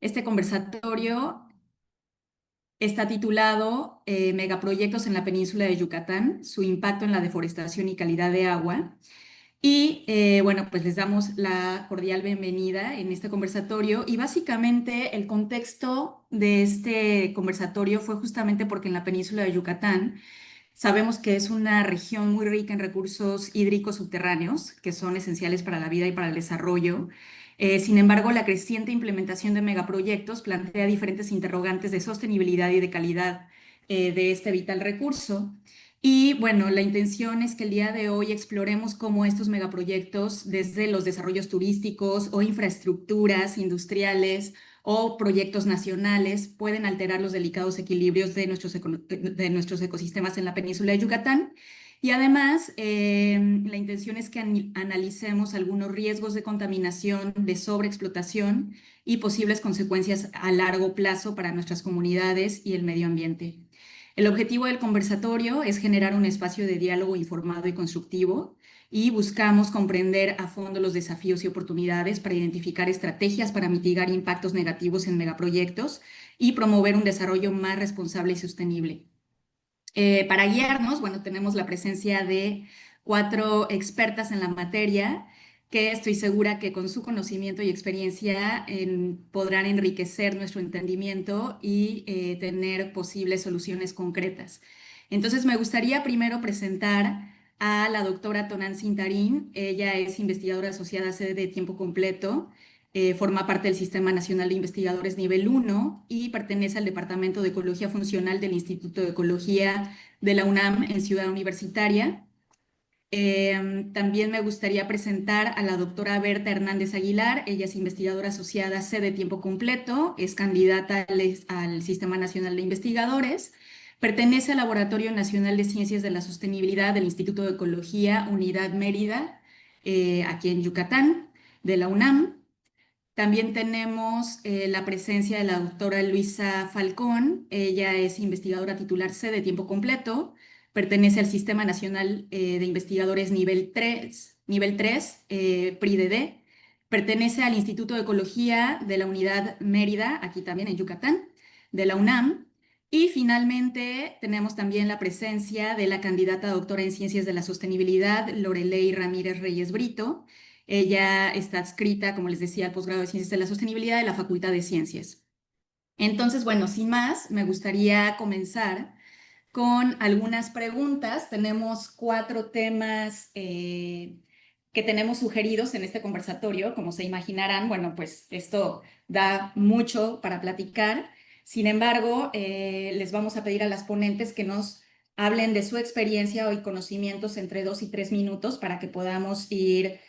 Este conversatorio está titulado Megaproyectos en la península de Yucatán, su impacto en la deforestación y calidad de agua. Y bueno, pues les damos la cordial bienvenida en este conversatorio. Y básicamente el contexto de este conversatorio fue justamente porque en la península de Yucatán sabemos que es una región muy rica en recursos hídricos subterráneos, que son esenciales para la vida y para el desarrollo. Sin embargo, la creciente implementación de megaproyectos plantea diferentes interrogantes de sostenibilidad y de calidad de este vital recurso. Y bueno, la intención es que el día de hoy exploremos cómo estos megaproyectos, desde los desarrollos turísticos o infraestructuras industriales, o proyectos nacionales pueden alterar los delicados equilibrios de de nuestros ecosistemas en la península de Yucatán. Y además, la intención es que analicemos algunos riesgos de contaminación, de sobreexplotación y posibles consecuencias a largo plazo para nuestras comunidades y el medio ambiente. El objetivo del conversatorio es generar un espacio de diálogo informado y constructivo y buscamos comprender a fondo los desafíos y oportunidades para identificar estrategias para mitigar impactos negativos en megaproyectos y promover un desarrollo más responsable y sostenible. Para guiarnos, bueno, tenemos la presencia de 4 expertas en la materia que estoy segura que con su conocimiento y experiencia podrán enriquecer nuestro entendimiento y tener posibles soluciones concretas. Entonces, me gustaría primero presentar a la doctora Tonán Cintarín. Ella es investigadora asociada a sede de tiempo completo, forma parte del Sistema Nacional de Investigadores Nivel 1 y pertenece al Departamento de Ecología Funcional del Instituto de Ecología de la UNAM en Ciudad Universitaria. También me gustaría presentar a la doctora Berta Hernández Aguilar. Ella es investigadora asociada C de tiempo completo, es candidata al Sistema Nacional de Investigadores, pertenece al Laboratorio Nacional de Ciencias de la Sostenibilidad del Instituto de Ecología Unidad Mérida, aquí en Yucatán, de la UNAM. También tenemos la presencia de la doctora Luisa Falcón. Ella es investigadora titular C de tiempo completo, pertenece al Sistema Nacional de Investigadores nivel 3 PRIDD, pertenece al Instituto de Ecología de la Unidad Mérida, aquí también en Yucatán, de la UNAM. Y finalmente tenemos también la presencia de la candidata a doctora en Ciencias de la Sostenibilidad, Lorelei Ramírez Reyes Brito. Ella está adscrita, como les decía, al posgrado de Ciencias de la Sostenibilidad de la Facultad de Ciencias. Entonces, bueno, sin más, me gustaría comenzar con algunas preguntas. Tenemos 4 temas que tenemos sugeridos en este conversatorio. Como se imaginarán, bueno, pues esto da mucho para platicar. Sin embargo, les vamos a pedir a las ponentes que nos hablen de su experiencia y conocimientos entre 2 y 3 minutos para que podamos ir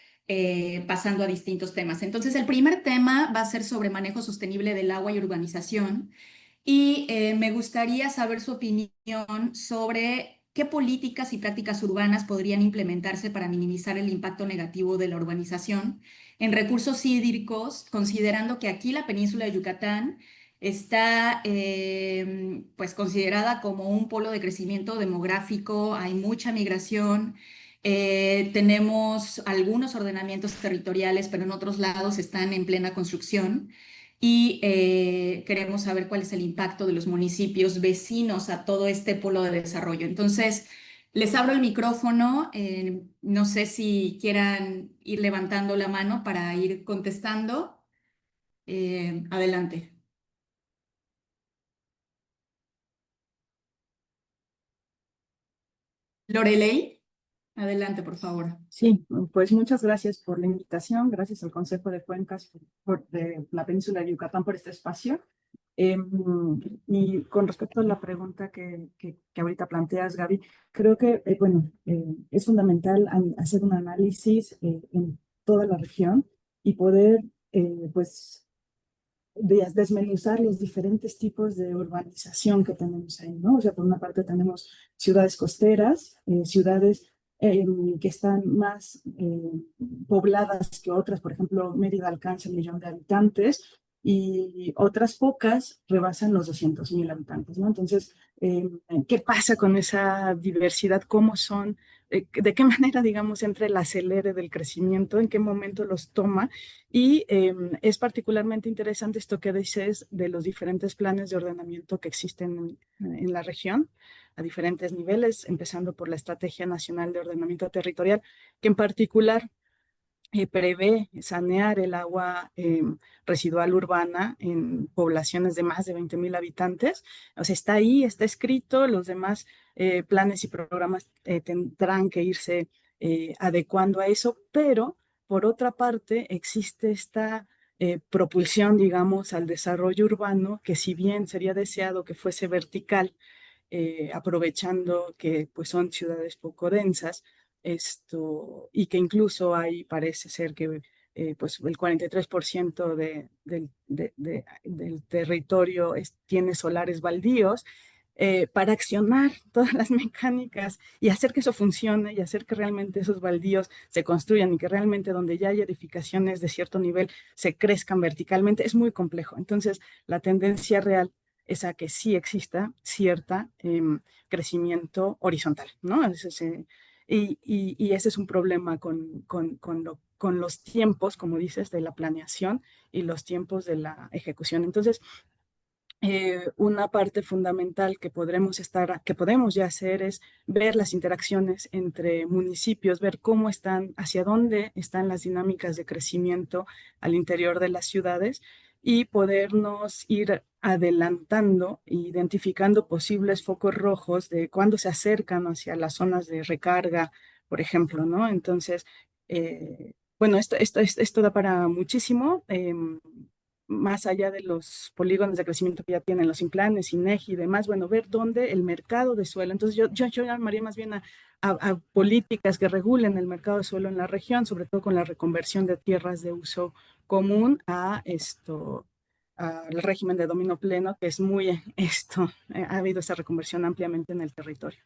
pasando a distintos temas. Entonces, el primer tema va a ser sobre manejo sostenible del agua y urbanización. Y me gustaría saber su opinión sobre qué políticas y prácticas urbanas podrían implementarse para minimizar el impacto negativo de la urbanización en recursos hídricos, considerando que aquí la península de Yucatán está pues considerada como un polo de crecimiento demográfico, hay mucha migración. Tenemos algunos ordenamientos territoriales, pero en otros lados están en plena construcción y queremos saber cuál es el impacto de los municipios vecinos a todo este polo de desarrollo. Entonces, les abro el micrófono. No sé si quieran ir levantando la mano para ir contestando. Adelante. Lorelei, adelante, por favor. Sí, pues muchas gracias por la invitación, gracias al Consejo de Cuencas de la Península de Yucatán por este espacio. Y con respecto a la pregunta que ahorita planteas, Gaby, creo que es fundamental hacer un análisis en toda la región y poder pues desmenuzar los diferentes tipos de urbanización que tenemos ahí, ¿no? O sea, por una parte tenemos ciudades costeras, ciudades que están más pobladas que otras. Por ejemplo, Mérida alcanza 1 millón de habitantes y otras pocas rebasan los 200,000 habitantes, ¿no? Entonces, ¿qué pasa con esa diversidad? ¿Cómo son de qué manera, digamos, entra el acelere del crecimiento, en qué momento los toma. Y es particularmente interesante esto que dices de los diferentes planes de ordenamiento que existen en la región a diferentes niveles, empezando por la Estrategia Nacional de Ordenamiento Territorial, que en particular prevé sanear el agua residual urbana en poblaciones de más de 20,000 habitantes. O sea, está ahí, está escrito, los demás planes y programas tendrán que irse adecuando a eso, pero por otra parte existe esta propulsión, digamos, al desarrollo urbano, que si bien sería deseado que fuese vertical, aprovechando que pues son ciudades poco densas, y que incluso hay, parece ser que pues el 43% del territorio tiene solares baldíos, para accionar todas las mecánicas y hacer que eso funcione y hacer que realmente esos baldíos se construyan y que realmente donde ya hay edificaciones de cierto nivel se crezcan verticalmente, es muy complejo. Entonces, la tendencia real es a que sí exista cierta crecimiento horizontal, ¿no? Y ese es un problema con los tiempos, como dices, de la planeación y los tiempos de la ejecución. Entonces, una parte fundamental que podemos ya hacer es ver las interacciones entre municipios, ver cómo están, hacia dónde están las dinámicas de crecimiento al interior de las ciudades y podernos ir adelantando e identificando posibles focos rojos de cuándo se acercan hacia las zonas de recarga, por ejemplo, ¿no? Entonces, bueno, esto da para muchísimo. Más allá de los polígonos de crecimiento que ya tienen los Implanes, INEGI y demás, bueno, ver dónde el mercado de suelo. Entonces yo llamaría más bien a políticas que regulen el mercado de suelo en la región, sobre todo con la reconversión de tierras de uso común al régimen de dominio pleno, que es muy ha habido esa reconversión ampliamente en el territorio.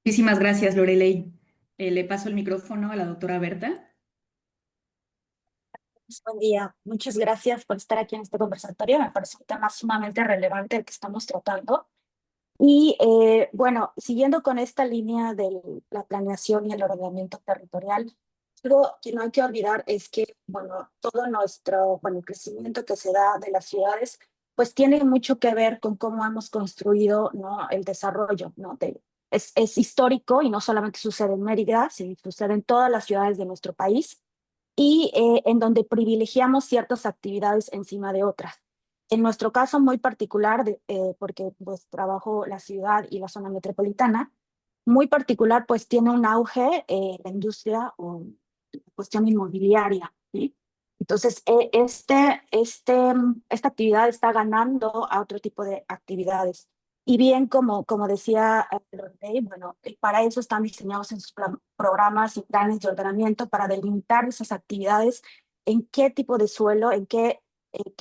Muchísimas gracias, Lorelei. Le paso el micrófono a la doctora Berta. Buen día, muchas gracias por estar aquí en este conversatorio. Me parece un tema sumamente relevante el que estamos tratando. Y bueno, siguiendo con esta línea de la planeación y el ordenamiento territorial, algo que no hay que olvidar es que, bueno, todo el crecimiento que se da de las ciudades, pues tiene mucho que ver con cómo hemos construido, ¿no?, el desarrollo, ¿no? Es histórico y no solamente sucede en Mérida, sino sucede en todas las ciudades de nuestro país y en donde privilegiamos ciertas actividades encima de otras. En nuestro caso muy particular, porque pues trabajo la ciudad y la zona metropolitana, muy particular pues tiene un auge la industria o cuestión inmobiliaria, ¿sí? Entonces, esta actividad está ganando a otro tipo de actividades. Y bien, como decía Lorelei, bueno, para eso están diseñados en sus programas y planes de ordenamiento para delimitar esas actividades, en qué tipo de suelo, qué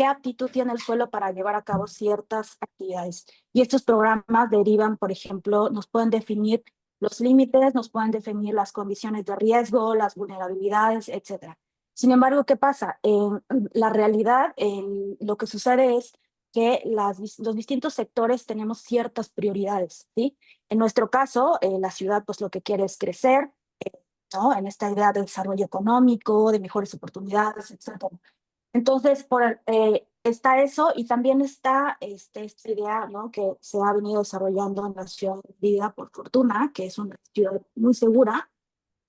aptitud tiene el suelo para llevar a cabo ciertas actividades. Y estos programas derivan, por ejemplo, nos pueden definir los límites, nos pueden definir las condiciones de riesgo, las vulnerabilidades, etcétera. Sin embargo, ¿qué pasa? En la realidad, lo que sucede es que los distintos sectores tenemos ciertas prioridades, ¿sí? En nuestro caso, la ciudad pues lo que quiere es crecer, ¿no? En esta idea de desarrollo económico, de mejores oportunidades, etcétera. Entonces, está eso y también está esta idea, ¿no?, que se ha venido desarrollando en la ciudad de Mérida, por fortuna, que es una ciudad muy segura,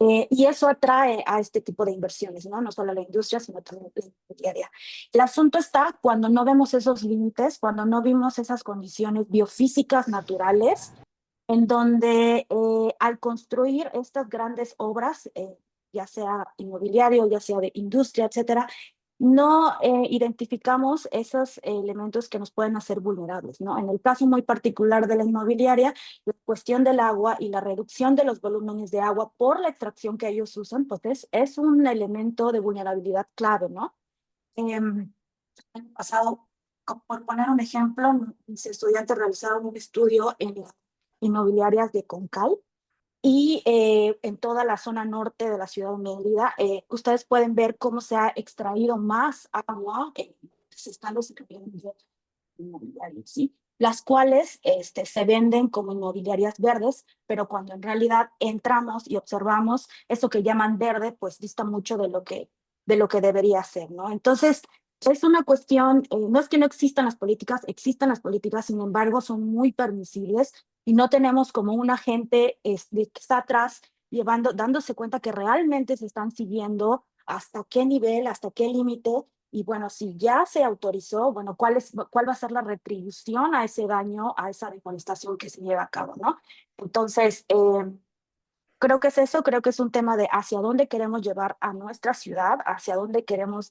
y eso atrae a este tipo de inversiones, ¿no? No solo a la industria, sino también a la inmobiliaria. El asunto está cuando no vemos esos límites, cuando no vimos esas condiciones biofísicas naturales, en donde al construir estas grandes obras, ya sea inmobiliario, ya sea de industria, etcétera, no identificamos esos elementos que nos pueden hacer vulnerables, ¿no? En el caso muy particular de la inmobiliaria, la cuestión del agua y la reducción de los volúmenes de agua por la extracción que ellos usan, pues es un elemento de vulnerabilidad clave, ¿no? El año pasado, por poner un ejemplo, mis estudiantes realizaron un estudio en las inmobiliarias de Concal, y en toda la zona norte de la ciudad de Mérida, ustedes pueden ver cómo se ha extraído más agua, se están los equipamientos inmobiliarios, ¿sí? las cuales se venden como inmobiliarias verdes, pero cuando en realidad entramos y observamos eso que llaman verde, pues dista mucho de lo que debería ser, ¿no? Entonces, es una cuestión, no es que no existan las políticas, sin embargo, son muy permisibles y no tenemos como un agente que está atrás dándose cuenta que realmente se están siguiendo hasta qué nivel, hasta qué límite, y bueno, si ya se autorizó, bueno, ¿cuál va a ser la retribución a ese daño, a esa deforestación que se lleva a cabo, ¿no? Entonces, creo que es eso, creo que es un tema de hacia dónde queremos llevar a nuestra ciudad, hacia dónde queremos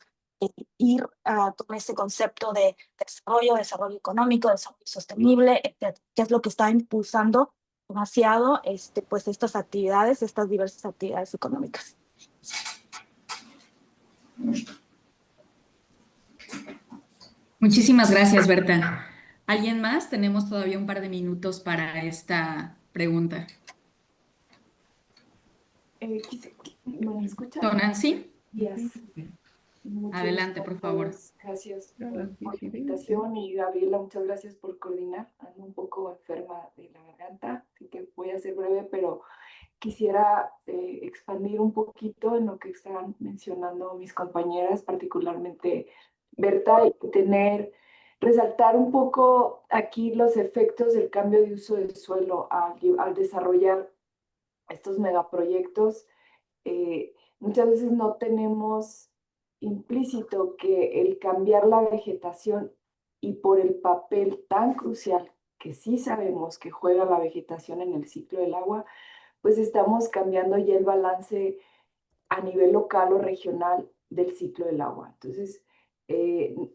ir con ese concepto de desarrollo económico, desarrollo sostenible, etcétera, que es lo que está impulsando demasiado pues estas actividades, estas diversas actividades económicas. Muchísimas gracias, Berta. ¿Alguien más? Tenemos todavía un par de minutos para esta pregunta. ¿Me escuchan? Tonancy, Yes. adelante, por favor. Gracias por la invitación y Gabriela, muchas gracias por coordinar. Ando un poco enferma de la garganta, así que voy a ser breve, pero quisiera expandir un poquito en lo que están mencionando mis compañeras, particularmente Berta, y resaltar un poco aquí los efectos del cambio de uso del suelo al desarrollar estos megaproyectos. Muchas veces no tenemos implícito que el cambiar la vegetación y por el papel tan crucial que sí sabemos que juega la vegetación en el ciclo del agua, pues estamos cambiando ya el balance a nivel local o regional del ciclo del agua. Entonces,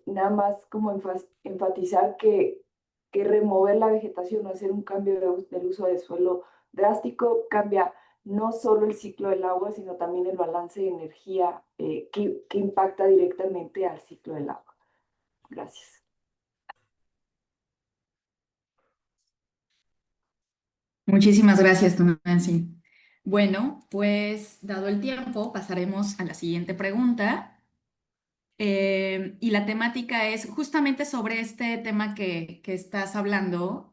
nada más como enfatizar que remover la vegetación o hacer un cambio del uso de suelo drástico cambia no solo el ciclo del agua, sino también el balance de energía que impacta directamente al ciclo del agua. Gracias. Muchísimas gracias, Tonancy. Bueno, pues dado el tiempo, pasaremos a la siguiente pregunta. Y la temática es justamente sobre este tema que estás hablando,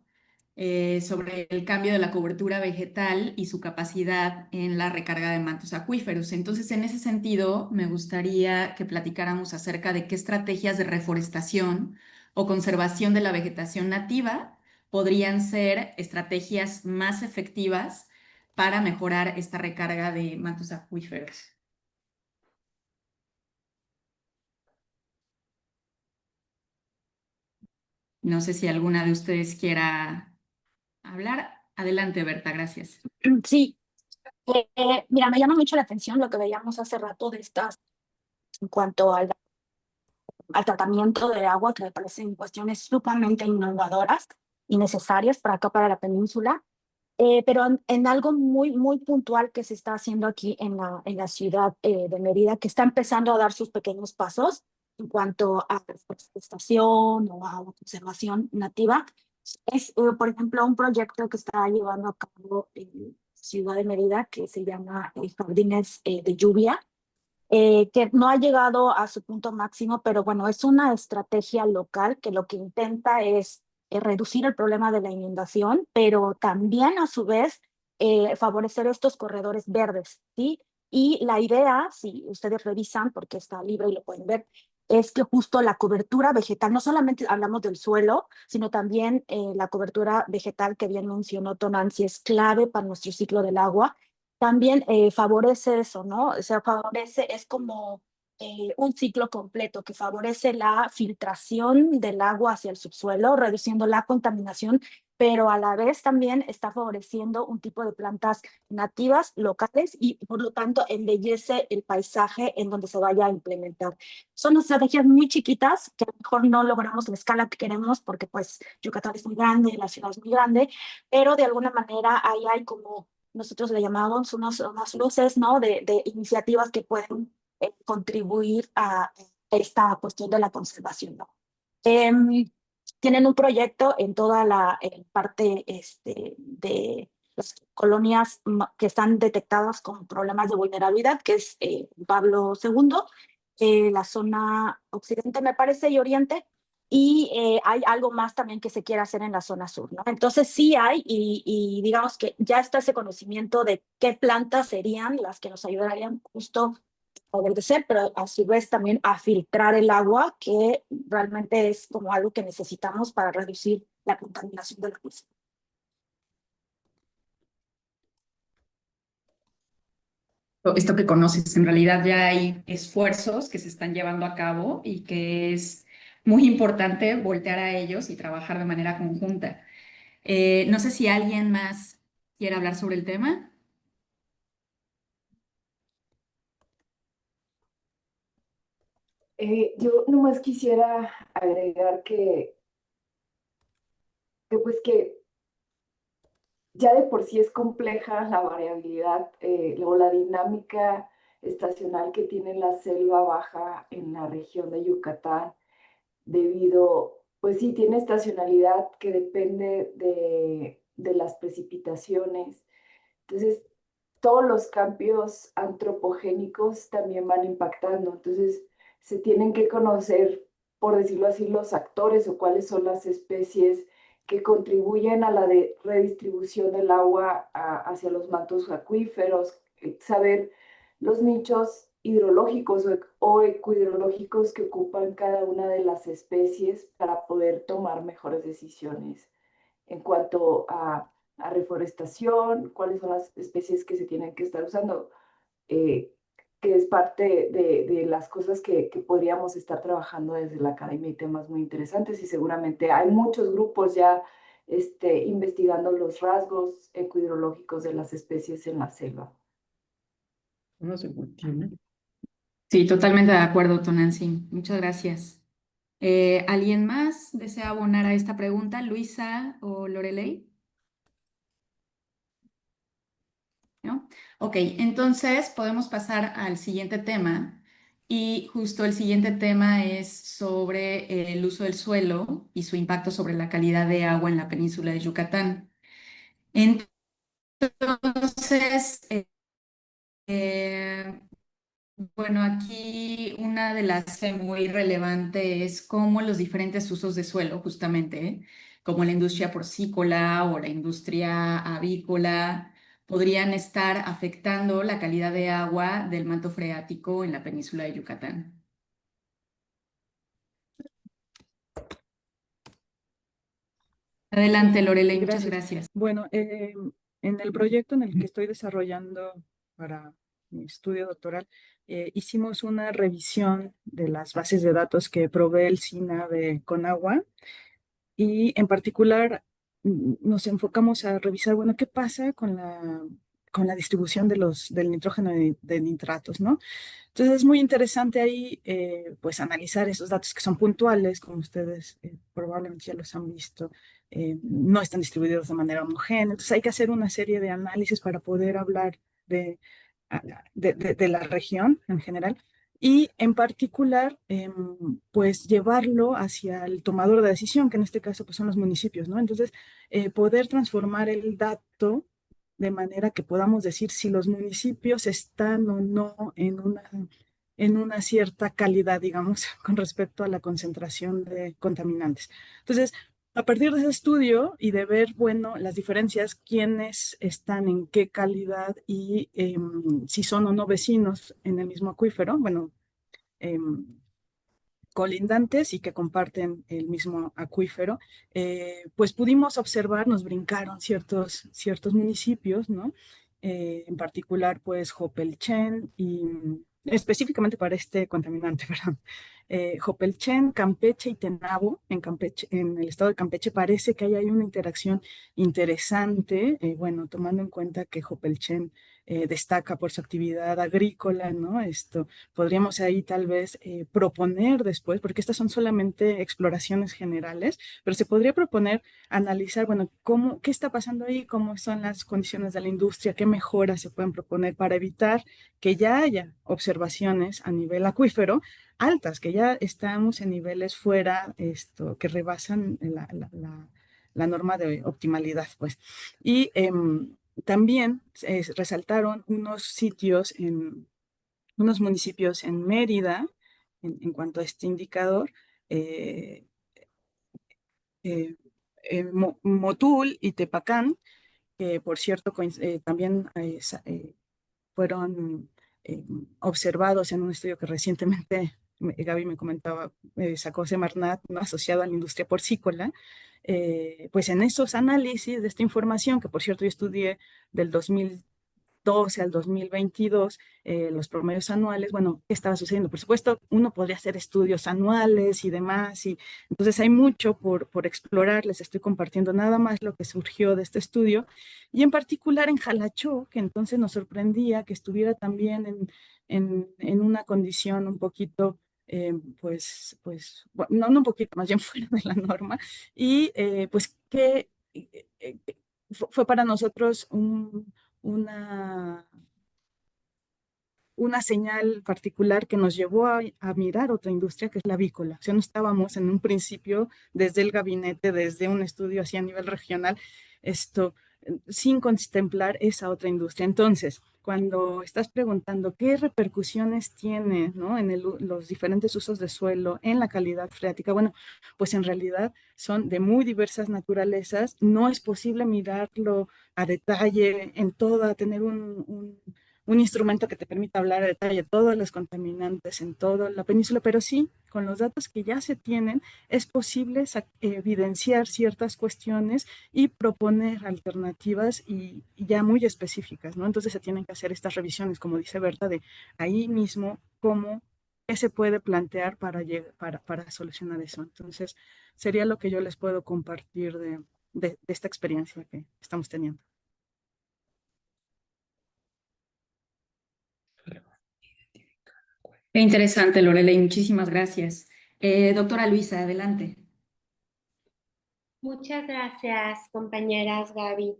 sobre el cambio de la cobertura vegetal y su capacidad en la recarga de mantos acuíferos. Entonces, en ese sentido, me gustaría que platicáramos acerca de qué estrategias de reforestación o conservación de la vegetación nativa podrían ser estrategias más efectivas para mejorar esta recarga de mantos acuíferos. No sé si alguna de ustedes quiera hablar. Adelante, Berta, gracias. Sí, mira, me llama mucho la atención lo que veíamos hace rato de estas en cuanto al tratamiento de agua, que me parecen cuestiones sumamente innovadoras y necesarias para acá, para la península, pero en algo muy, muy puntual que se está haciendo aquí en la ciudad de Mérida, que está empezando a dar sus pequeños pasos en cuanto a la forestación o a la conservación nativa. Es, por ejemplo, un proyecto que está llevando a cabo en Ciudad de Mérida que se llama Jardines de Lluvia, que no ha llegado a su punto máximo, pero bueno, es una estrategia local que lo que intenta es reducir el problema de la inundación, pero también a su vez favorecer estos corredores verdes, ¿sí? Y la idea, si ustedes revisan, porque está libre y lo pueden ver, es que justo la cobertura vegetal, no solamente hablamos del suelo, sino también la cobertura vegetal que bien mencionó Tonancy es clave para nuestro ciclo del agua, también favorece eso, ¿no? O sea, favorece, es como un ciclo completo que favorece la filtración del agua hacia el subsuelo, reduciendo la contaminación, pero a la vez también está favoreciendo un tipo de plantas nativas, locales, y por lo tanto embellece el paisaje en donde se vaya a implementar. Son estrategias muy chiquitas que a lo mejor no logramos la escala que queremos porque pues Yucatán es muy grande, la ciudad es muy grande, pero de alguna manera ahí hay como nosotros le llamamos unas luces, ¿no? De iniciativas que pueden contribuir a esta cuestión de la conservación, ¿no? Tienen un proyecto en toda la parte de las colonias que están detectadas con problemas de vulnerabilidad, que es Pablo II, la zona occidente, me parece, y oriente, y hay algo más también que se quiere hacer en la zona sur, ¿no? Entonces sí hay, y digamos que ya está ese conocimiento de qué plantas serían las que nos ayudarían justo a verdecer, pero a su vez también a filtrar el agua, que realmente es como algo que necesitamos para reducir la contaminación del acuífero. Esto que conoces, en realidad ya hay esfuerzos que se están llevando a cabo y que es muy importante voltear a ellos y trabajar de manera conjunta. No sé si alguien más quiere hablar sobre el tema. Yo nomás quisiera agregar que ya de por sí es compleja la variabilidad o la dinámica estacional que tiene la selva baja en la región de Yucatán, debido, pues sí, tiene estacionalidad que depende de las precipitaciones. Entonces, todos los cambios antropogénicos también van impactando. Entonces, se tienen que conocer, por decirlo así, los actores o cuáles son las especies que contribuyen a la redistribución del agua hacia los mantos acuíferos, saber los nichos hidrológicos o ecohidrológicos que ocupan cada una de las especies para poder tomar mejores decisiones en cuanto a reforestación, cuáles son las especies que se tienen que estar usando, eh, que es parte de las cosas que podríamos estar trabajando desde la academia y temas muy interesantes y seguramente hay muchos grupos ya investigando los rasgos ecohidrológicos de las especies en la selva. No se cultiva. Sí, totalmente de acuerdo, Tonancy. Muchas gracias. ¿Alguien más desea abonar a esta pregunta? ¿Luisa o Lorelei? ¿No? Ok, entonces podemos pasar al siguiente tema. Y justo el siguiente tema es sobre el uso del suelo y su impacto sobre la calidad de agua en la península de Yucatán. Entonces, eh, bueno, aquí una de las muy relevante es cómo los diferentes usos de suelo, justamente, como la industria porcícola o la industria avícola, podrían estar afectando la calidad de agua del manto freático en la península de Yucatán. Adelante, Lorelei, muchas Gracias. gracias. Bueno, en el proyecto en el que estoy desarrollando para mi estudio doctoral, hicimos una revisión de las bases de datos que provee el SINA de Conagua y en particular nos enfocamos a revisar, bueno, qué pasa con la distribución del nitrógeno de nitratos, ¿no? Entonces es muy interesante ahí, pues, analizar esos datos que son puntuales, como ustedes probablemente ya los han visto, no están distribuidos de manera homogénea. Entonces hay que hacer una serie de análisis para poder hablar de, de la región en general y en particular, pues llevarlo hacia el tomador de decisión, que en este caso pues son los municipios, ¿no? Entonces, poder transformar el dato de manera que podamos decir si los municipios están o no en una cierta calidad, digamos, con respecto a la concentración de contaminantes. Entonces, a partir de ese estudio y de ver, bueno, las diferencias, quiénes están en qué calidad y si son o no vecinos en el mismo acuífero, bueno, em, colindantes y que comparten el mismo acuífero, pues pudimos observar, nos brincaron ciertos municipios, ¿no? En particular, pues Jopelchen y específicamente para este contaminante, perdón. Jopelchen, Campeche y Tenabo, en Campeche, en el estado de Campeche, parece que hay una interacción interesante, bueno, tomando en cuenta que Jopelchen destaca por su actividad agrícola, ¿no? Esto podríamos ahí tal vez proponer después, porque estas son solamente exploraciones generales, pero se podría proponer analizar, bueno, qué está pasando ahí, cómo son las condiciones de la industria, qué mejoras se pueden proponer para evitar que ya haya observaciones a nivel acuífero altas, que ya estamos en niveles fuera, que rebasan la norma de optimalidad, pues. Y también resaltaron unos sitios unos municipios en Mérida, en cuanto a este indicador, Motul y Tepacán, que por cierto también fueron observados en un estudio que recientemente Gaby me comentaba, sacó Semarnat, ¿no? Asociado a la industria porcícola. Pues en esos análisis de esta información, que por cierto yo estudié del 2012 al 2022, los promedios anuales, bueno, ¿qué estaba sucediendo? Por supuesto, uno podría hacer estudios anuales y demás, y entonces hay mucho por explorar. Les estoy compartiendo nada más lo que surgió de este estudio, y en particular en Jalachó, que entonces nos sorprendía que estuviera también en una condición un poquito, bueno, no un poquito, más bien fuera de la norma, y pues que fue para nosotros una, una señal particular que nos llevó a mirar otra industria, que es la avícola. O sea, no estábamos en un principio desde el gabinete, desde un estudio así a nivel regional, sin contemplar esa otra industria. Entonces, cuando estás preguntando qué repercusiones tiene, ¿no? en los diferentes usos de suelo, en la calidad freática, bueno, pues en realidad son de muy diversas naturalezas. No es posible mirarlo a detalle en toda, tener un instrumento que te permita hablar a detalle de todos los contaminantes en toda la península, pero sí, con los datos que ya se tienen, es posible evidenciar ciertas cuestiones y proponer alternativas y ya muy específicas, ¿no? Entonces se tienen que hacer estas revisiones, como dice Berta, de ahí mismo qué se puede plantear para solucionar eso. Entonces, sería lo que yo les puedo compartir de esta experiencia que estamos teniendo. Qué interesante, Lorelei, muchísimas gracias. Doctora Luisa, adelante. Muchas gracias, compañeras Gaby.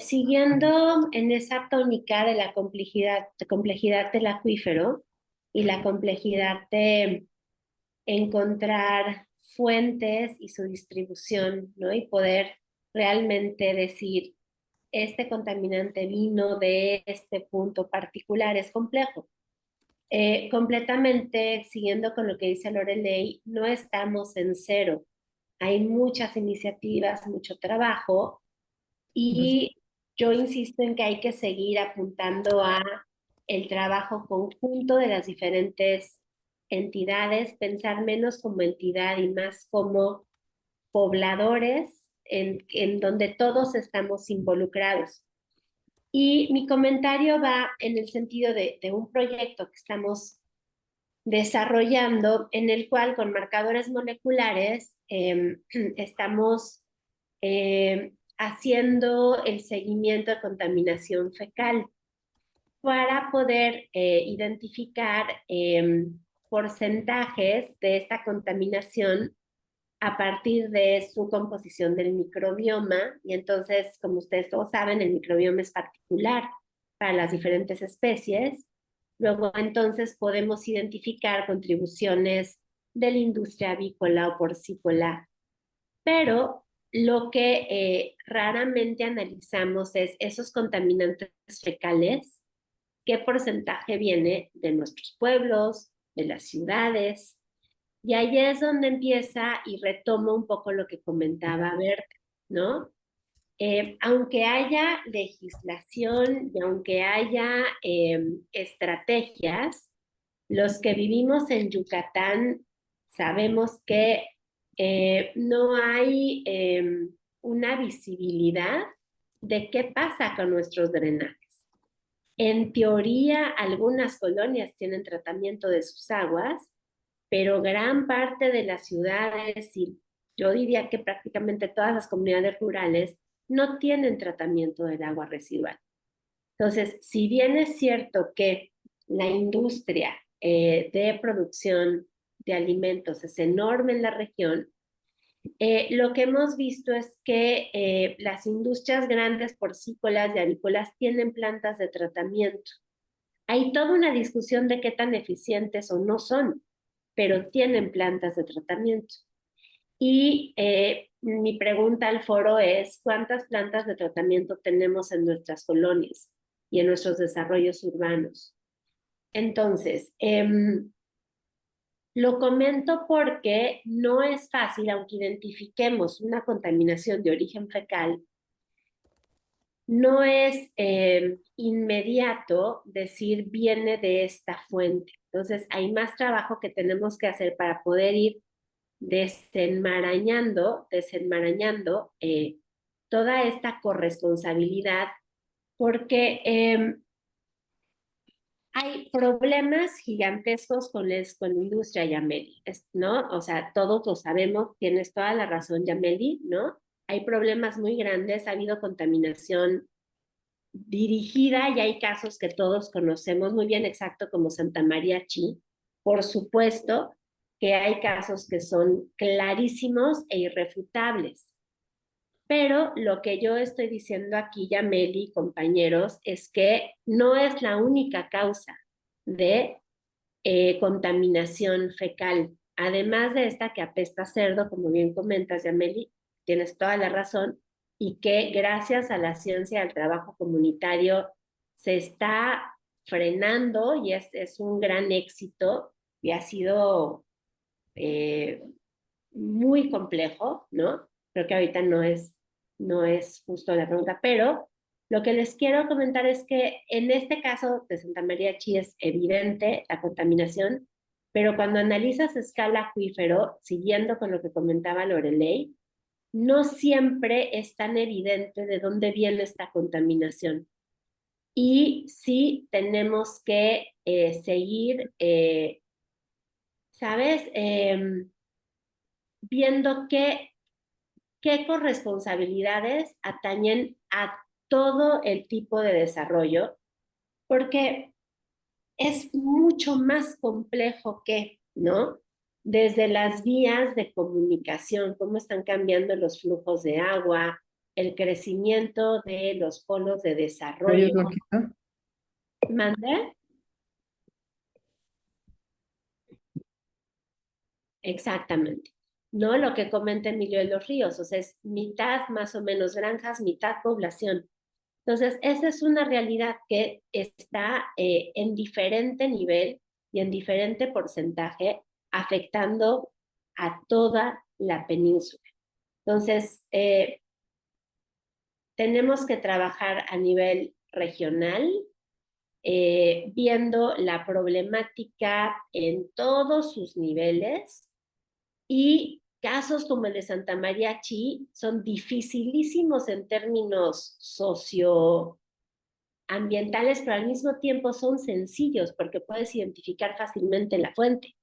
Siguiendo en esa tónica de la complejidad del acuífero y la complejidad de encontrar fuentes y su distribución, ¿no? Y poder realmente decir, este contaminante vino de este punto particular, es complejo. Completamente siguiendo con lo que dice Lorelei, no estamos en cero. Hay muchas iniciativas, mucho trabajo, y yo insisto en que hay que seguir apuntando a el trabajo conjunto de las diferentes entidades, pensar menos como entidad y más como pobladores en donde todos estamos involucrados. Y mi comentario va en el sentido de un proyecto que estamos desarrollando, en el cual con marcadores moleculares estamos haciendo el seguimiento de contaminación fecal para poder identificar porcentajes de esta contaminación a partir de su composición del microbioma. Y entonces, como ustedes todos saben, el microbioma es particular para las diferentes especies. Luego, entonces, podemos identificar contribuciones de la industria avícola o porcícola. Pero lo que raramente analizamos es esos contaminantes fecales, qué porcentaje viene de nuestros pueblos, de las ciudades. Y ahí es donde empieza y retomo un poco lo que comentaba Berta, ¿no? Aunque haya legislación y aunque haya estrategias, los que vivimos en Yucatán sabemos que no hay una visibilidad de qué pasa con nuestros drenajes. En teoría, algunas colonias tienen tratamiento de sus aguas, pero gran parte de las ciudades, y yo diría que prácticamente todas las comunidades rurales, no tienen tratamiento del agua residual. Entonces, si bien es cierto que la industria de producción de alimentos es enorme en la región, lo que hemos visto es que las industrias grandes porcícolas y avícolas tienen plantas de tratamiento. Hay toda una discusión de qué tan eficientes o no son, pero tienen plantas de tratamiento. Y mi pregunta al foro es, ¿cuántas plantas de tratamiento tenemos en nuestras colonias y en nuestros desarrollos urbanos? Entonces, Lo comento porque no es fácil, aunque identifiquemos una contaminación de origen fecal, no es inmediato decir viene de esta fuente. Entonces, hay más trabajo que tenemos que hacer para poder ir desenmarañando toda esta corresponsabilidad, porque hay problemas gigantescos con la industria, Yameli, ¿no? O sea, todos lo sabemos, tienes toda la razón, Yameli, ¿no? Hay problemas muy grandes, ha habido contaminación dirigida y hay casos que todos conocemos muy bien, exacto como Santa María Chi. Por supuesto que hay casos que son clarísimos e irrefutables. Pero lo que yo estoy diciendo aquí, Yameli, compañeros, es que no es la única causa de contaminación fecal. Además de esta que apesta a cerdo, como bien comentas, Yameli, tienes toda la razón, y que gracias a la ciencia y al trabajo comunitario se está frenando y es un gran éxito y ha sido muy complejo, ¿no? Creo que ahorita no es justo la pregunta, pero lo que les quiero comentar es que en este caso de Santa María Chi es evidente la contaminación, pero cuando analizas escala acuífero, siguiendo con lo que comentaba Lorelei, no siempre es tan evidente de dónde viene esta contaminación. Y sí tenemos que seguir, ¿sabes? Viendo qué corresponsabilidades atañen a todo el tipo de desarrollo, porque es mucho más complejo que, ¿no? Desde las vías de comunicación, cómo están cambiando los flujos de agua, el crecimiento de los polos de desarrollo. ¿Mande? Exactamente. ¿No? Lo que comenta Emilio de los Ríos, o sea, es mitad más o menos granjas, mitad población. Entonces, esa es una realidad que está en diferente nivel y en diferente porcentaje afectando a toda la península. Entonces, tenemos que trabajar a nivel regional, viendo la problemática en todos sus niveles, y casos como el de Santa María Chi son dificilísimos en términos socioambientales, pero al mismo tiempo son sencillos porque puedes identificar fácilmente la fuente.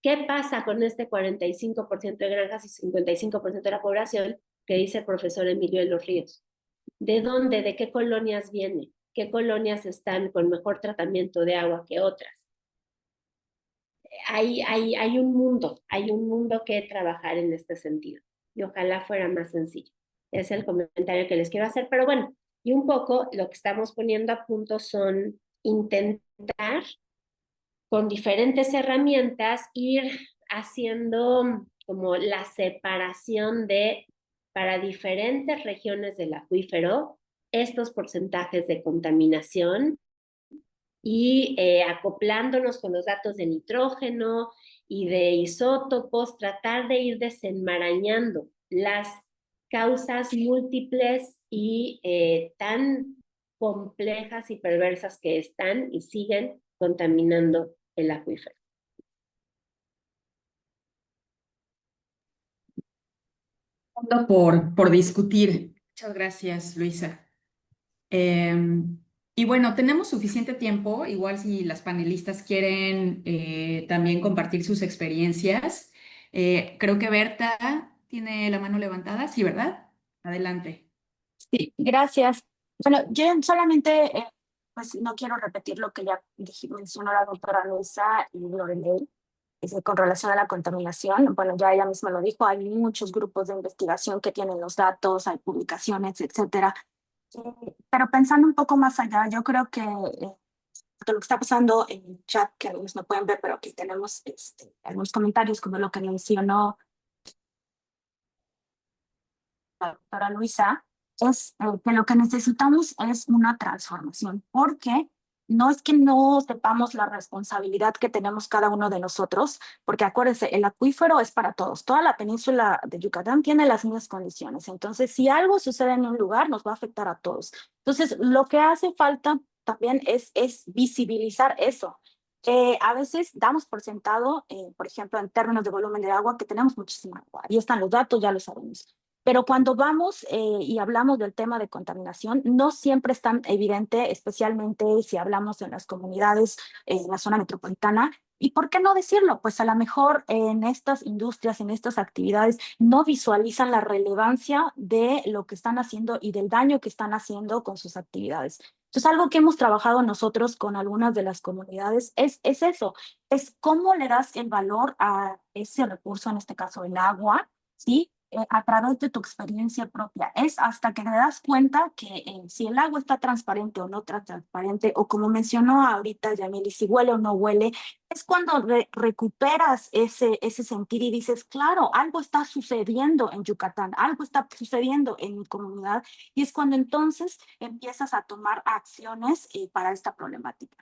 ¿Qué pasa con este 45% de granjas y 55% de la población que dice el profesor Emilio de los Ríos? ¿De dónde, de qué colonias viene? ¿Qué colonias están con mejor tratamiento de agua que otras? Hay un mundo que trabajar en este sentido. Y ojalá fuera más sencillo. Es el comentario que les quiero hacer. Pero bueno, y un poco lo que estamos poniendo a punto son intentar con diferentes herramientas ir haciendo como la separación de, para diferentes regiones del acuífero, estos porcentajes de contaminación y acoplándonos con los datos de nitrógeno y de isótopos, tratar de ir desenmarañando las causas múltiples y tan complejas y perversas que están y siguen contaminando el acuífero. Por discutir. Muchas gracias, Luisa. Y bueno, tenemos suficiente tiempo, igual si las panelistas quieren también compartir sus experiencias. Creo que Berta tiene la mano levantada, sí, ¿verdad? Adelante. Sí, gracias. Bueno, yo solamente, pues no quiero repetir lo que ya mencionó la doctora Luisa y Lorelei, con relación a la contaminación. Bueno, ya ella misma lo dijo, hay muchos grupos de investigación que tienen los datos, hay publicaciones, etcétera. Pero pensando un poco más allá, yo creo que lo que está pasando en el chat, que algunos no pueden ver, pero aquí tenemos algunos comentarios, como lo que mencionó la doctora Luisa, es que lo que necesitamos es una transformación, porque no es que no sepamos la responsabilidad que tenemos cada uno de nosotros, porque acuérdense, el acuífero es para todos. Toda la península de Yucatán tiene las mismas condiciones. Entonces, si algo sucede en un lugar, nos va a afectar a todos. Entonces, lo que hace falta también es visibilizar eso. A veces damos por sentado, por ejemplo, en términos de volumen de agua, que tenemos muchísima agua. Ahí están los datos, ya lo sabemos. Pero cuando vamos y hablamos del tema de contaminación, no siempre es tan evidente, especialmente si hablamos en las comunidades, en la zona metropolitana. ¿Y por qué no decirlo? Pues a lo mejor en estas industrias, en estas actividades, no visualizan la relevancia de lo que están haciendo y del daño que están haciendo con sus actividades. Entonces, algo que hemos trabajado nosotros con algunas de las comunidades es eso, es cómo le das el valor a ese recurso, en este caso el agua, ¿sí? A través de tu experiencia propia. Es hasta que te das cuenta que si el agua está transparente o no está transparente, o como mencionó ahorita Yamili, si huele o no huele, es cuando recuperas ese sentir y dices, claro, algo está sucediendo en Yucatán, algo está sucediendo en mi comunidad, y es cuando entonces empiezas a tomar acciones para esta problemática.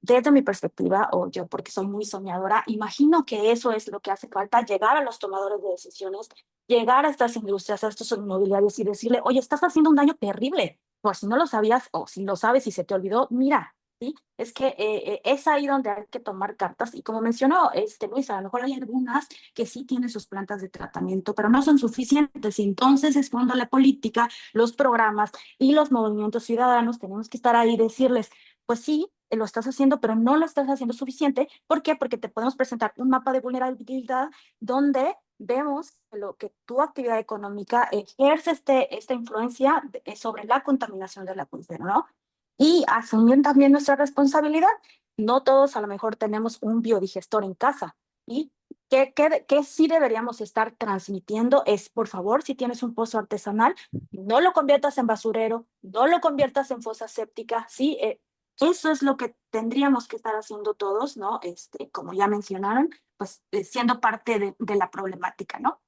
Desde mi perspectiva, o yo porque soy muy soñadora, imagino que eso es lo que hace falta, llegar a los tomadores de decisiones, llegar a estas industrias, a estos inmobiliarios y decirle, oye, estás haciendo un daño terrible, por si no lo sabías o si lo sabes y se te olvidó, mira, ¿sí? Es que es ahí donde hay que tomar cartas y como mencionó Luis, a lo mejor hay algunas que sí tienen sus plantas de tratamiento, pero no son suficientes y entonces es cuando la política, los programas y los movimientos ciudadanos tenemos que estar ahí y decirles, pues sí, lo estás haciendo, pero no lo estás haciendo suficiente. ¿Por qué? Porque te podemos presentar un mapa de vulnerabilidad donde vemos que tu actividad económica ejerce esta influencia sobre la contaminación del acuífero, ¿no? Y asumir también nuestra responsabilidad. No todos a lo mejor tenemos un biodigestor en casa. ¿Y qué sí deberíamos estar transmitiendo? Es, por favor, si tienes un pozo artesanal, no lo conviertas en basurero, no lo conviertas en fosa séptica, ¿sí? Eso es lo que tendríamos que estar haciendo todos, ¿no? Como ya mencionaron, pues siendo parte de la problemática, ¿no?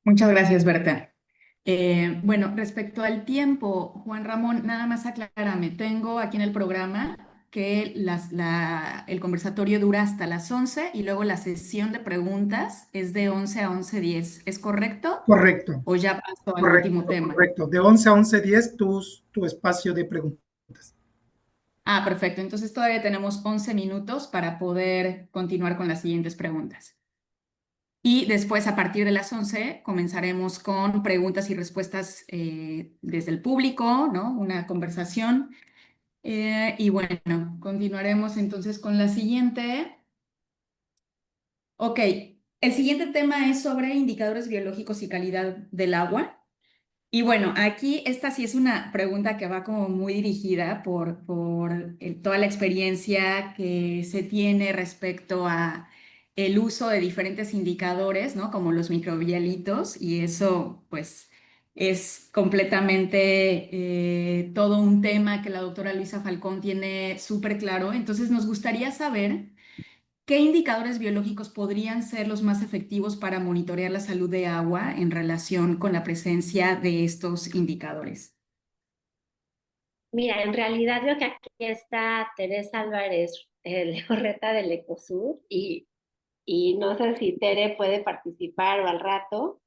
Muchas gracias, Berta. Bueno, respecto al tiempo, Juan Ramón, nada más aclárame, tengo aquí en el programa que el conversatorio dura hasta las 11 y luego la sesión de preguntas es de 11 a 11:10. ¿Es correcto? Correcto, ¿O ya pasó al último tema? correcto. De 11 a 11:10 tu espacio de preguntas. Ah, perfecto. Entonces todavía tenemos 11 minutos para poder continuar con las siguientes preguntas. Y después, a partir de las 11, comenzaremos con preguntas y respuestas desde el público, ¿no? Una conversación. Y bueno, continuaremos entonces con la siguiente. Ok, el siguiente tema es sobre indicadores biológicos y calidad del agua. Y bueno, aquí esta sí es una pregunta que va como muy dirigida por toda la experiencia que se tiene respecto a el uso de diferentes indicadores, ¿no? Como los microbialitos, y eso pues es completamente todo un tema que la doctora Luisa Falcón tiene súper claro. Entonces nos gustaría saber ¿qué indicadores biológicos podrían ser los más efectivos para monitorear la salud de agua en relación con la presencia de estos indicadores? Mira, en realidad veo que aquí está Teresa Álvarez Leorreta del Ecosur y no sé si Tere puede participar o al rato,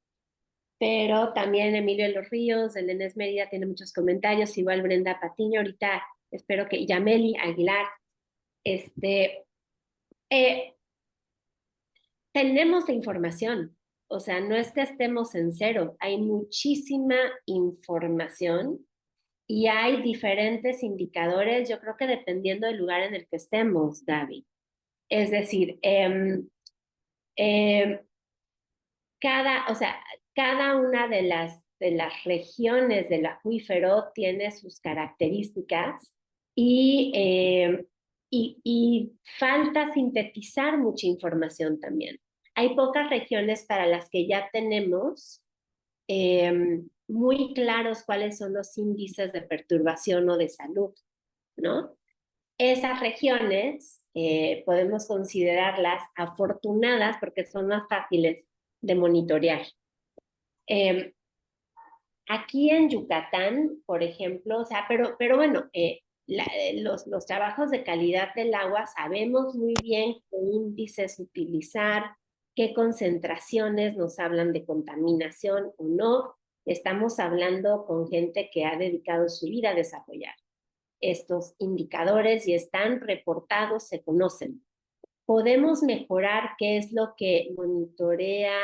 pero también Emilio de los Ríos, del ENES Mérida, tiene muchos comentarios, igual Brenda Patiño, ahorita espero que Yameli Aguilar, eh, tenemos información, o sea, no es que estemos en cero, hay muchísima información y hay diferentes indicadores, yo creo que dependiendo del lugar en el que estemos, David. Es decir, o sea, cada una de las regiones del acuífero tiene sus características y falta sintetizar mucha información también. Hay pocas regiones para las que ya tenemos muy claros cuáles son los índices de perturbación o de salud, ¿no? Esas regiones podemos considerarlas afortunadas porque son más fáciles de monitorear. Aquí en Yucatán, por ejemplo, o sea, pero bueno, los trabajos de calidad del agua sabemos muy bien qué índices utilizar, qué concentraciones nos hablan de contaminación o no. Estamos hablando con gente que ha dedicado su vida a desarrollar estos indicadores y están reportados, se conocen. Podemos mejorar qué es lo que monitorea,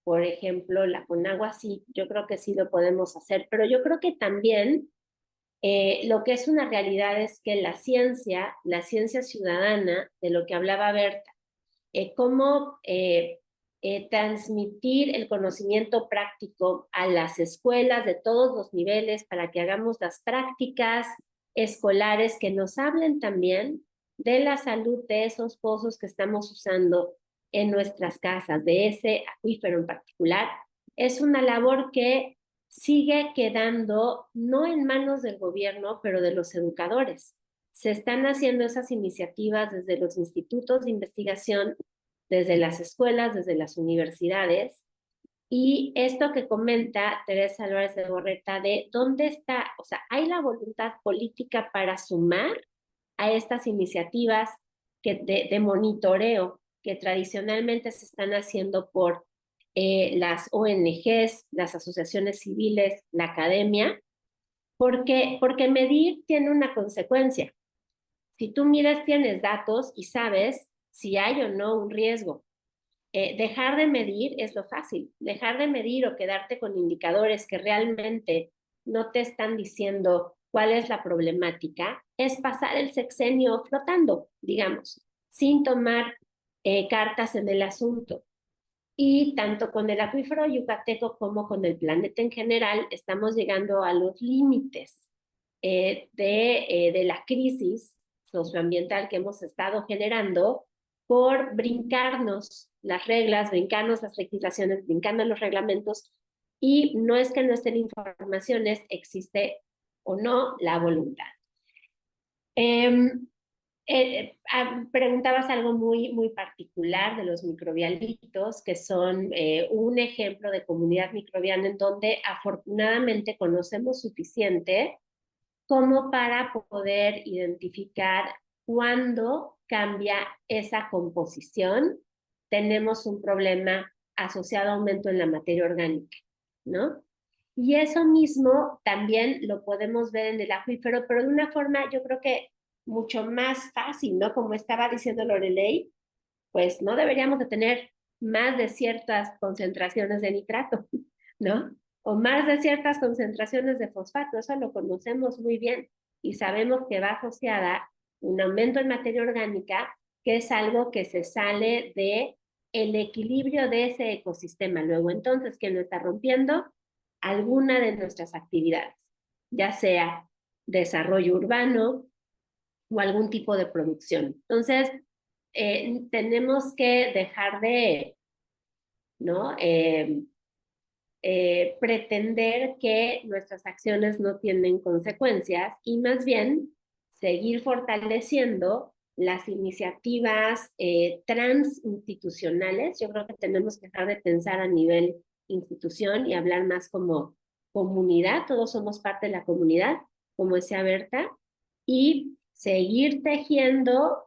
por ejemplo, la Conagua. Sí, yo creo que sí lo podemos hacer, pero yo creo que también lo que es una realidad es que la ciencia ciudadana, de lo que hablaba Berta, cómo transmitir el conocimiento práctico a las escuelas de todos los niveles para que hagamos las prácticas escolares que nos hablen también de la salud de esos pozos que estamos usando en nuestras casas, de ese acuífero en particular. Es una labor que sigue quedando no en manos del gobierno, pero de los educadores. Se están haciendo esas iniciativas desde los institutos de investigación, desde las escuelas, desde las universidades. Y esto que comenta Teresa Álvarez de Borreta de dónde está, o sea, hay la voluntad política para sumar a estas iniciativas de monitoreo que tradicionalmente se están haciendo por las ONGs, las asociaciones civiles, la academia, porque medir tiene una consecuencia. Si tú miras, tienes datos y sabes si hay o no un riesgo. Dejar de medir es lo fácil. Dejar de medir o quedarte con indicadores que realmente no te están diciendo cuál es la problemática es pasar el sexenio flotando, digamos, sin tomar cartas en el asunto. Y tanto con el acuífero yucateco como con el planeta en general, estamos llegando a los límites de la crisis socioambiental que hemos estado generando por brincarnos las reglas, brincarnos las legislaciones, brincarnos los reglamentos, y no es que no estén informaciones, existe o no la voluntad. Preguntabas algo muy particular de los microbialitos, que son un ejemplo de comunidad microbiana en donde afortunadamente conocemos suficiente como para poder identificar cuándo cambia esa composición, tenemos un problema asociado a aumento en la materia orgánica, ¿no? Y eso mismo también lo podemos ver en el acuífero, pero de una forma yo creo que mucho más fácil, ¿no? Como estaba diciendo Lorelei, pues no deberíamos de tener más de ciertas concentraciones de nitrato, ¿no? O más de ciertas concentraciones de fosfato, eso lo conocemos muy bien y sabemos que va asociada un aumento en materia orgánica, que es algo que se sale de el equilibrio de ese ecosistema. Luego, entonces, ¿quién lo está rompiendo? Alguna de nuestras actividades, ya sea desarrollo urbano o algún tipo de producción. Entonces, tenemos que dejar de, ¿no? Pretender que nuestras acciones no tienen consecuencias y más bien seguir fortaleciendo las iniciativas transinstitucionales. Yo creo que tenemos que dejar de pensar a nivel institución y hablar más como comunidad. Todos somos parte de la comunidad, como decía Berta, y seguir tejiendo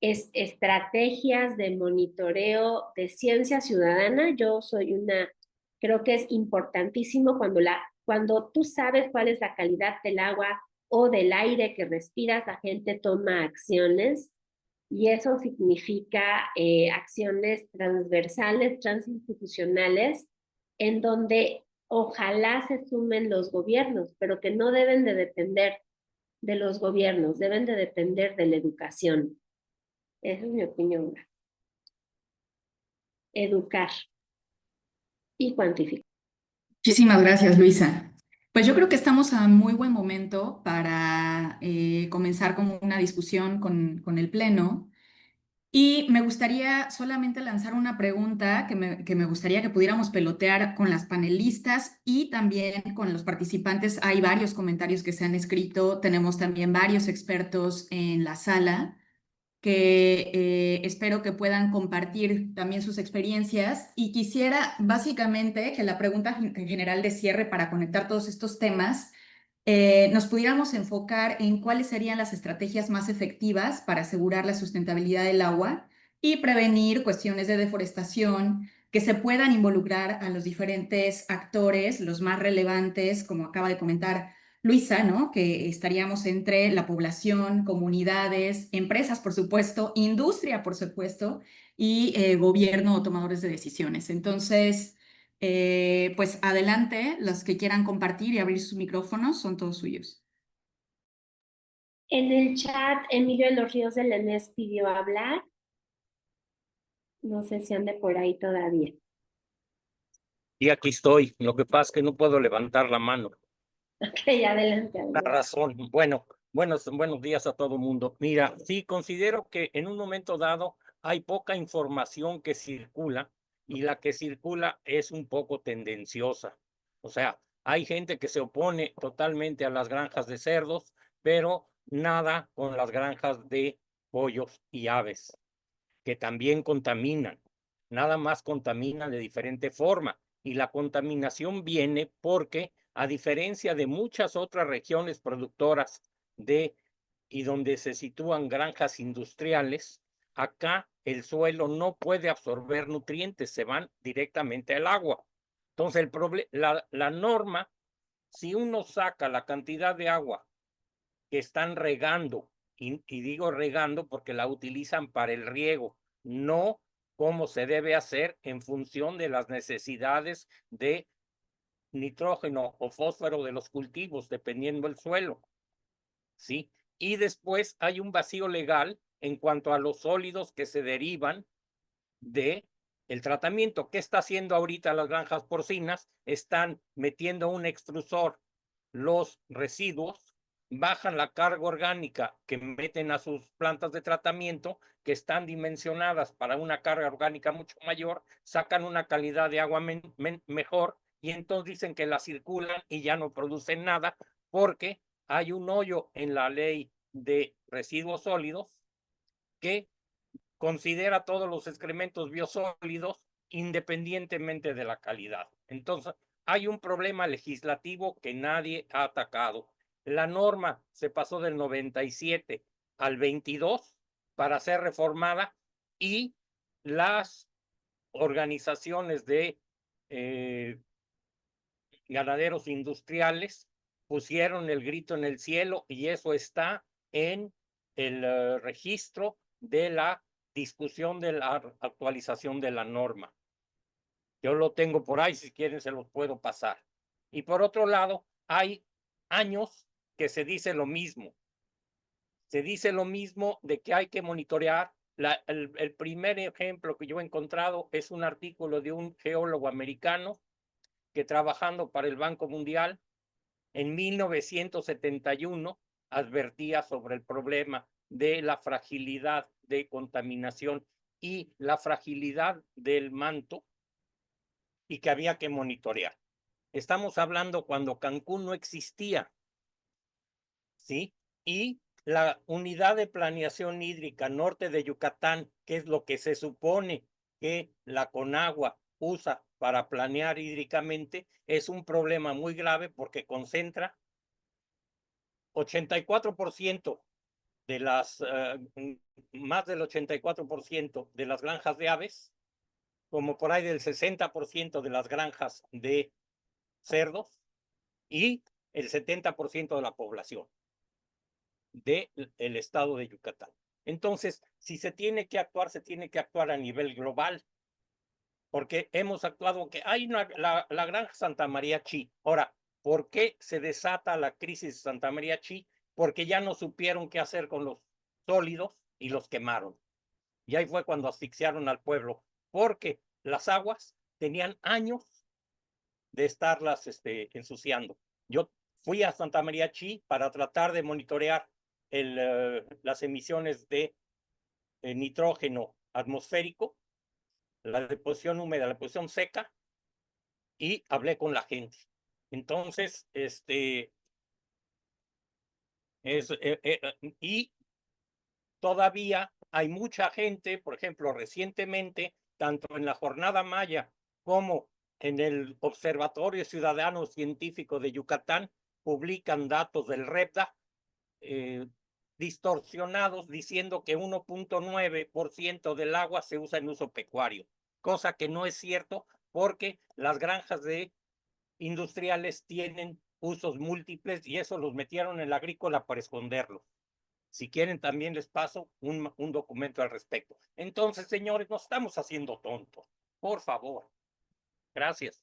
estrategias de monitoreo de ciencia ciudadana. Yo soy una, creo que es importantísimo cuando tú sabes cuál es la calidad del agua o del aire que respiras, la gente toma acciones, y eso significa acciones transversales, transinstitucionales, en donde ojalá se sumen los gobiernos, pero que no deben de depender de los gobiernos, deben de depender de la educación. Esa es mi opinión. Educar y cuantificar. Muchísimas gracias, Luisa. Pues yo creo que estamos a muy buen momento para comenzar como una discusión con el Pleno. Y me gustaría solamente lanzar una pregunta que me gustaría que pudiéramos pelotear con las panelistas y también con los participantes. Hay varios comentarios que se han escrito, tenemos también varios expertos en la sala. que espero que puedan compartir también sus experiencias. Y quisiera básicamente que la pregunta en general de cierre para conectar todos estos temas, nos pudiéramos enfocar en cuáles serían las estrategias más efectivas para asegurar la sustentabilidad del agua y prevenir cuestiones de deforestación, que se puedan involucrar a los diferentes actores, los más relevantes, como acaba de comentar Luisa, ¿no? Que estaríamos entre la población, comunidades, empresas, por supuesto, industria, por supuesto, y gobierno o tomadores de decisiones. Entonces, pues adelante, los que quieran compartir y abrir sus micrófonos son todos suyos. En el chat, Emilio de los Ríos de Lenés pidió hablar. No sé si ande por ahí todavía. Y aquí estoy. Lo que pasa es que no puedo levantar la mano. Ok, adelante. La razón. Bueno, buenos días a todo el mundo. Mira, sí, considero que en un momento dado hay poca información que circula y la que circula es un poco tendenciosa. O sea, hay gente que se opone totalmente a las granjas de cerdos, pero nada con las granjas de pollos y aves, que también contaminan. Nada más contaminan de diferente forma. Y la contaminación viene porque, a diferencia de muchas otras regiones productoras y donde se sitúan granjas industriales, acá el suelo no puede absorber nutrientes, se van directamente al agua. Entonces, la norma, si uno saca la cantidad de agua que están regando, y digo regando porque la utilizan para el riego, no como se debe hacer en función de las necesidades de nitrógeno o fósforo de los cultivos, dependiendo del suelo, ¿sí? Y después hay un vacío legal en cuanto a los sólidos que se derivan de el tratamiento. ¿Qué está haciendo ahorita las granjas porcinas? Están metiendo un extrusor los residuos, bajan la carga orgánica que meten a sus plantas de tratamiento, que están dimensionadas para una carga orgánica mucho mayor, sacan una calidad de agua mejor y entonces dicen que la circulan y ya no producen nada porque hay un hoyo en la ley de residuos sólidos que considera todos los excrementos biosólidos independientemente de la calidad. Entonces, hay un problema legislativo que nadie ha atacado. La norma se pasó del 97 al 22 para ser reformada y las organizaciones de ganaderos industriales pusieron el grito en el cielo y eso está en el registro de la discusión de la actualización de la norma. Yo lo tengo por ahí, si quieren se los puedo pasar. Y por otro lado, hay años que se dice lo mismo. Se dice lo mismo de que hay que monitorear. El primer ejemplo que yo he encontrado es un artículo de un geólogo americano que, trabajando para el Banco Mundial, en 1971 advertía sobre el problema de la fragilidad de contaminación y la fragilidad del manto y que había que monitorear. Estamos hablando cuando Cancún no existía, ¿sí? Y la unidad de planeación hídrica norte de Yucatán, que es lo que se supone que la Conagua usa para planear hídricamente, es un problema muy grave porque concentra 84% de las, más del 84% de las granjas de aves, como por ahí del 60% de las granjas de cerdos y el 70% de la población del estado de Yucatán. Entonces, si se tiene que actuar, se tiene que actuar a nivel global, porque hemos actuado que hay la granja Santa María Chi. Ahora, ¿por qué se desata la crisis de Santa María Chi? Porque ya no supieron qué hacer con los sólidos y los quemaron. Y ahí fue cuando asfixiaron al pueblo, porque las aguas tenían años de estarlas ensuciando. Yo fui a Santa María Chi para tratar de monitorear las emisiones de nitrógeno atmosférico, la deposición húmeda, la deposición seca, y hablé con la gente. Entonces, y todavía hay mucha gente, por ejemplo, recientemente, tanto en la Jornada Maya como en el Observatorio Ciudadano Científico de Yucatán, publican datos del REPDA distorsionados diciendo que 1.9% del agua se usa en uso pecuario, cosa que no es cierto porque las granjas industriales tienen usos múltiples y eso los metieron en la agrícola para esconderlos. Si quieren, también les paso un documento al respecto. Entonces, señores, nos estamos haciendo tontos. Por favor. Gracias.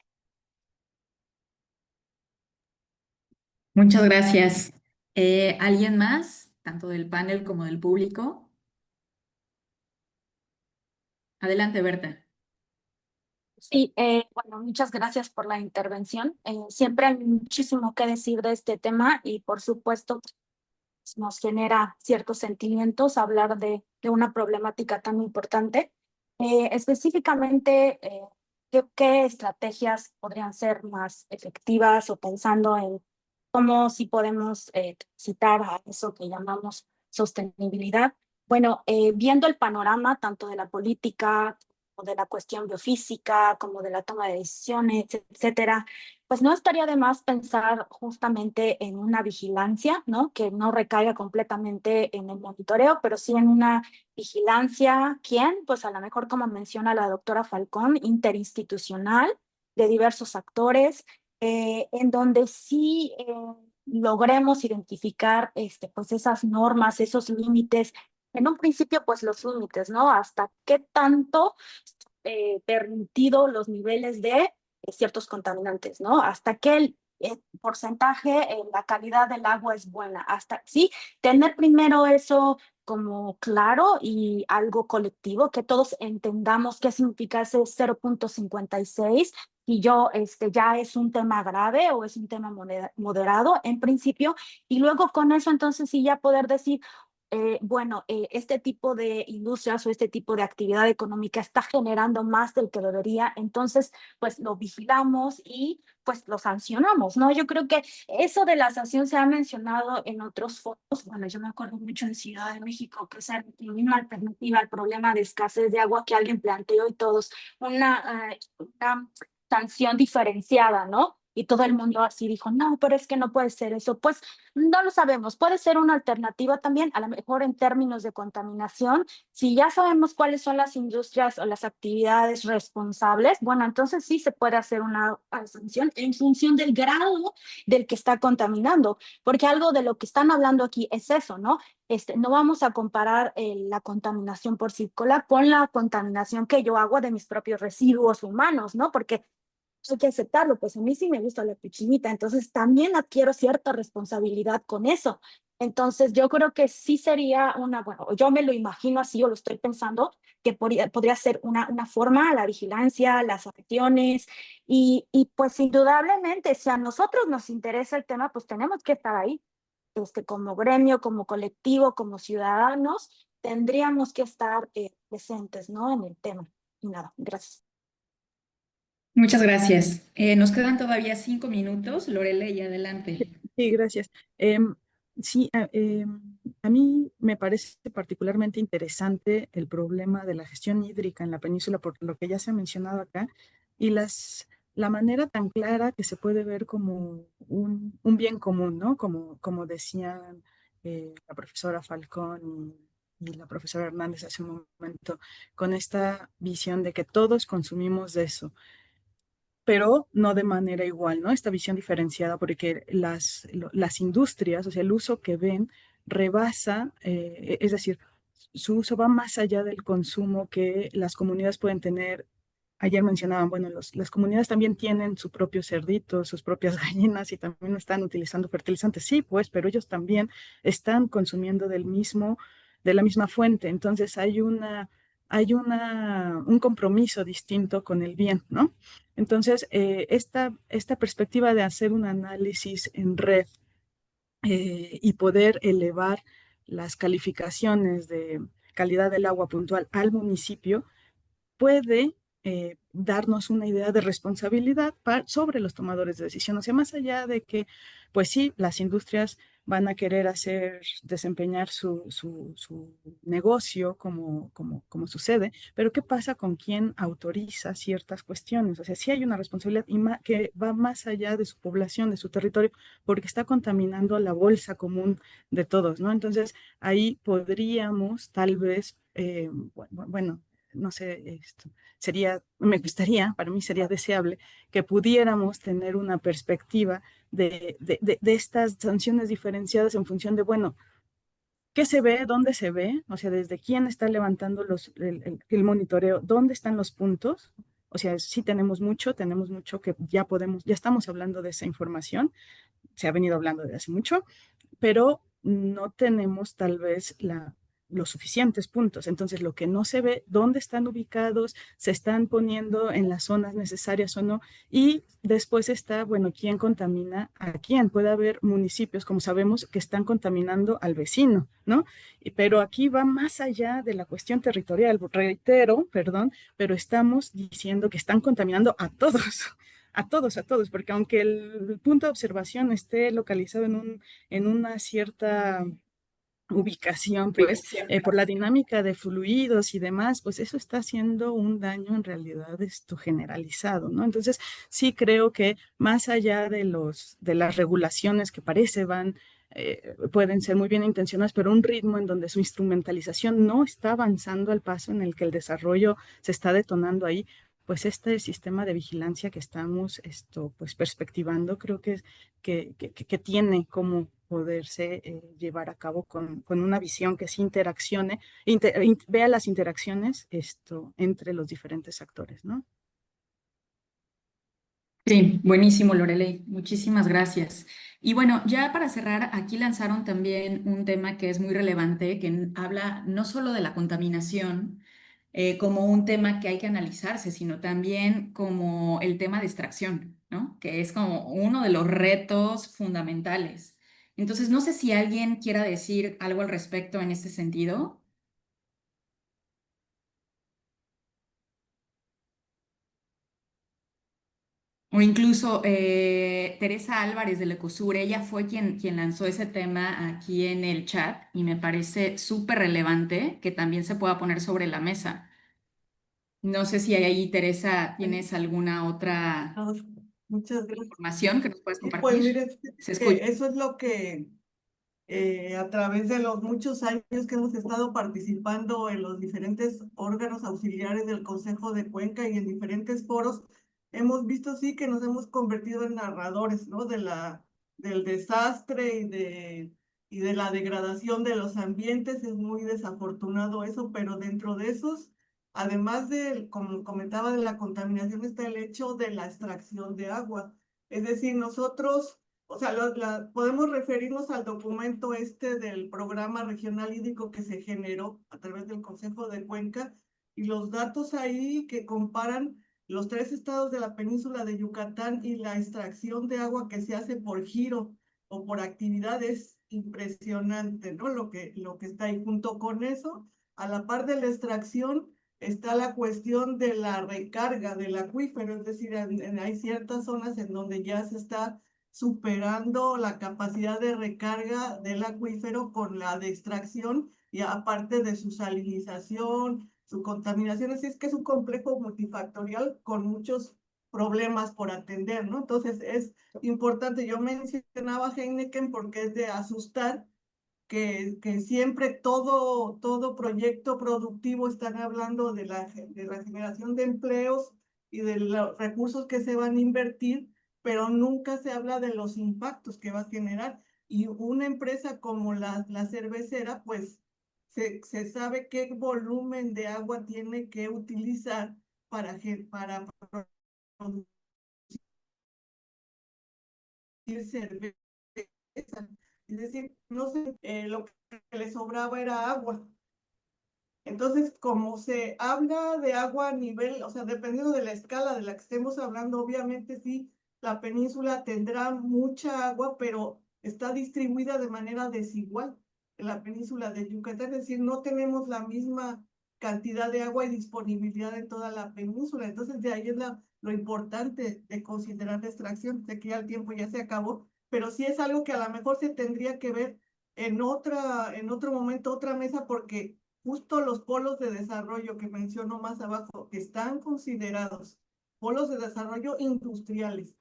Muchas gracias. ¿Alguien más, tanto del panel como del público? Adelante, Berta. Sí, bueno, muchas gracias por la intervención. Siempre hay muchísimo que decir de este tema y por supuesto nos genera ciertos sentimientos hablar de una problemática tan importante. Específicamente, ¿qué estrategias podrían ser más efectivas o pensando en cómo si podemos citar a eso que llamamos sostenibilidad? Bueno, viendo el panorama tanto de la política, como de la cuestión biofísica, como de la toma de decisiones, etcétera, pues no estaría de más pensar justamente en una vigilancia, ¿no? Que no recaiga completamente en el monitoreo, pero sí en una vigilancia, ¿quién? Pues a lo mejor, como menciona la doctora Falcón, interinstitucional, de diversos actores, en donde sí logremos identificar pues esas normas, esos límites. En un principio, pues los límites, ¿no? Hasta qué tanto permitido los niveles de ciertos contaminantes, ¿no? Hasta que el porcentaje, la calidad del agua es buena, hasta, sí, tener primero eso como claro y algo colectivo, que todos entendamos qué significa ese 0.56 y yo, ya es un tema grave o es un tema moderado en principio, y luego con eso entonces sí ya poder decir, bueno, este tipo de industrias o este tipo de actividad económica está generando más del que debería, entonces pues lo vigilamos y pues lo sancionamos, ¿no? Yo creo que eso de la sanción se ha mencionado en otros foros. Bueno, yo me acuerdo mucho en Ciudad de México que esa una alternativa al problema de escasez de agua que alguien planteó y todos una sanción diferenciada, ¿no? Y todo el mundo así dijo, no, pero es que no puede ser eso. Pues no lo sabemos, puede ser una alternativa también, a lo mejor en términos de contaminación. Si ya sabemos cuáles son las industrias o las actividades responsables, bueno, entonces sí se puede hacer una sanción en función del grado del que está contaminando, porque algo de lo que están hablando aquí es eso, ¿no? No vamos a comparar la contaminación porcícola con la contaminación que yo hago de mis propios residuos humanos, ¿no? Porque hay que aceptarlo, pues a mí sí me gusta la cochinita, entonces también adquiero cierta responsabilidad con eso. Entonces yo creo que sí sería bueno, yo me lo imagino así o lo estoy pensando, que podría ser una forma, la vigilancia, las acciones y pues indudablemente si a nosotros nos interesa el tema, pues tenemos que estar ahí, como gremio, como colectivo, como ciudadanos, tendríamos que estar presentes, ¿no? En el tema. Y nada, gracias. Muchas gracias. Nos quedan todavía 5 minutos. Lorele, y adelante. Sí, gracias. Sí, a mí me parece particularmente interesante el problema de la gestión hídrica en la península, por lo que ya se ha mencionado acá, y la manera tan clara que se puede ver como un bien común, ¿no? Como decían la profesora Falcón y la profesora Hernández hace un momento, con esta visión de que todos consumimos de eso, pero no de manera igual, ¿no? Esta visión diferenciada, porque las industrias, o sea, el uso que ven rebasa, es decir, su uso va más allá del consumo que las comunidades pueden tener. Ayer mencionaban, bueno, las comunidades también tienen su propio cerdito, sus propias gallinas y también están utilizando fertilizantes. Sí, pues, pero ellos también están consumiendo de la misma fuente. Entonces un compromiso distinto con el bien, ¿no? Entonces, esta perspectiva de hacer un análisis en red y poder elevar las calificaciones de calidad del agua puntual al municipio puede darnos una idea de responsabilidad sobre los tomadores de decisión. O sea, más allá de que, pues sí, las industrias van a querer desempeñar su negocio como sucede, pero ¿qué pasa con quien autoriza ciertas cuestiones? O sea, sí hay una responsabilidad que va más allá de su población, de su territorio, porque está contaminando la bolsa común de todos, ¿no? Entonces, ahí podríamos tal vez, bueno, no sé, me gustaría, para mí sería deseable que pudiéramos tener una perspectiva de estas sanciones diferenciadas en función de, bueno, ¿qué se ve? ¿Dónde se ve? O sea, desde quién está levantando el monitoreo, ¿dónde están los puntos? O sea, sí tenemos mucho que ya estamos hablando de esa información, se ha venido hablando desde hace mucho, pero no tenemos tal vez los suficientes puntos. Entonces, lo que no se ve, dónde están ubicados, se están poniendo en las zonas necesarias o no. Y después está, bueno, quién contamina a quién. Puede haber municipios, como sabemos, que están contaminando al vecino, ¿no? Pero aquí va más allá de la cuestión territorial. Reitero, perdón, pero estamos diciendo que están contaminando a todos. A todos, porque aunque el punto de observación esté localizado en una cierta ubicación, pues por la dinámica de fluidos y demás, pues eso está haciendo un daño en realidad generalizado, ¿no? Entonces, sí creo que más allá de las regulaciones que pueden ser muy bien intencionadas, pero un ritmo en donde su instrumentalización no está avanzando al paso en el que el desarrollo se está detonando ahí, pues este sistema de vigilancia que estamos pues perspectivando, creo que tiene como poderse llevar a cabo con una visión que sí vea las interacciones entre los diferentes actores, ¿no? Sí, buenísimo, Loreley. Muchísimas gracias. Y bueno, ya para cerrar, aquí lanzaron también un tema que es muy relevante, que habla no solo de la contaminación como un tema que hay que analizarse, sino también como el tema de extracción, ¿no? Que es como uno de los retos fundamentales. Entonces, no sé si alguien quiera decir algo al respecto en este sentido. O incluso Teresa Álvarez del Ecosur, ella fue quien lanzó ese tema aquí en el chat y me parece súper relevante que también se pueda poner sobre la mesa. No sé si ahí, Teresa, tienes alguna otra No, muchas gracias. información que nos puedas Sí, pues compartir. mire, Se escucha. eso es lo que a través de los muchos años que hemos estado participando en los diferentes órganos auxiliares del Consejo de Cuenca y en diferentes foros, hemos visto sí que nos hemos convertido en narradores, ¿no? Del desastre y de la degradación de los ambientes. Es muy desafortunado eso, pero dentro de esos, además de, como comentaba, de la contaminación, está el hecho de la extracción de agua. Es decir, nosotros, o sea, podemos referirnos al documento del programa regional hídrico que se generó a través del Consejo de Cuenca, y los datos ahí que comparan los 3 estados de la península de Yucatán y la extracción de agua que se hace por giro o por actividad es impresionante, ¿no? Lo que está ahí. Junto con eso, a la par de la extracción, está la cuestión de la recarga del acuífero, es decir, hay ciertas zonas en donde ya se está superando la capacidad de recarga del acuífero con la de extracción, y aparte de su salinización, su contaminación. Así es que es un complejo multifactorial con muchos problemas por atender, ¿no? Entonces es importante, yo mencionaba Heineken porque es de asustar que siempre todo proyecto productivo están hablando de la generación de empleos y de los recursos que se van a invertir, pero nunca se habla de los impactos que va a generar. Y una empresa como la cervecera, pues se sabe qué volumen de agua tiene que utilizar para producir cerveza. Es decir, no sé, lo que le sobraba era agua. Entonces, como se habla de agua a nivel, o sea, dependiendo de la escala de la que estemos hablando, obviamente sí, la península tendrá mucha agua, pero está distribuida de manera desigual en la península de Yucatán. Es decir, no tenemos la misma cantidad de agua y disponibilidad en toda la península. Entonces, de ahí es lo importante de considerar la extracción. Sé que ya el tiempo ya se acabó, pero sí es algo que a lo mejor se tendría que ver en otro momento, otra mesa, porque justo los polos de desarrollo que menciono más abajo están considerados polos de desarrollo industriales,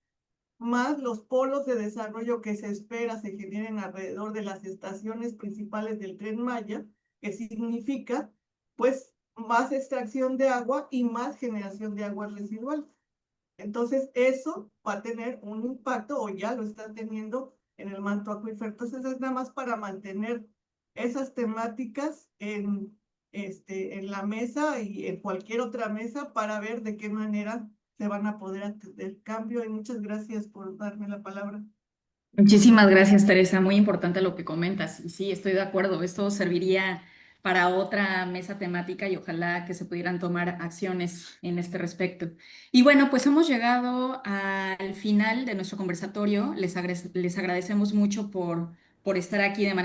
más los polos de desarrollo que se espera se generen alrededor de las estaciones principales del Tren Maya, que significa pues más extracción de agua y más generación de aguas residuales. Entonces eso va a tener un impacto, o ya lo está teniendo, en el manto acuífero. Entonces es nada más para mantener esas temáticas en la mesa y en cualquier otra mesa para ver de qué manera se van a poder atender cambio. Y muchas gracias por darme la palabra. Muchísimas gracias, Teresa. Muy importante lo que comentas. Y sí, estoy de acuerdo. Esto serviría para otra mesa temática y ojalá que se pudieran tomar acciones en este respecto. Y bueno, pues hemos llegado al final de nuestro conversatorio. Les agradecemos mucho por estar aquí de manera